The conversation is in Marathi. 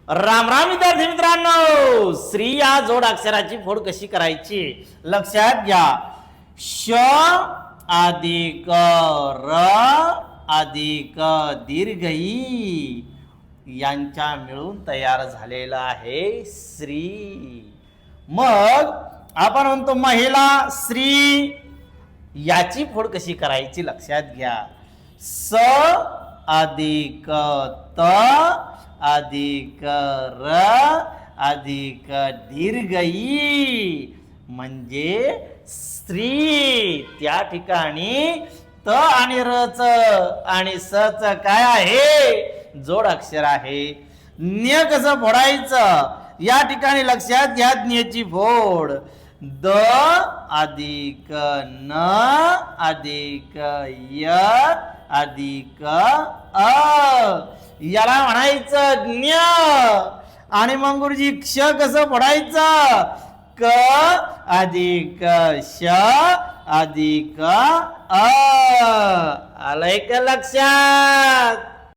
राम राम विद्यार्थी मित्रांनो, श्री या जोड अक्षराची फोड कशी करायची लक्षात घ्या. श अधिक र अधिक दीर्घ ई यांच्या मिळून तयार झालेला आहे श्री. मग आपण म्हणतो महिला श्री, याची फोड कशी करायची लक्षात घ्या. स अधिक त अधिक र अधिक दीर्घ ई म्हणजे स्त्री. त्या ठिकाणी त आणि र च आणि स च काय आहे, जोड अक्षर आहे. ज्ञ कसं फोडायचं या ठिकाणी लक्षात घ्या. ज्ञची फोड द अधिक न अधिक य अधिक अ, याला म्हणायचं ज्ञ. आणि मग गुरुजी क्ष कसं फोडायचं, क अधिक श अधिक अ. आलंय का लक्षात.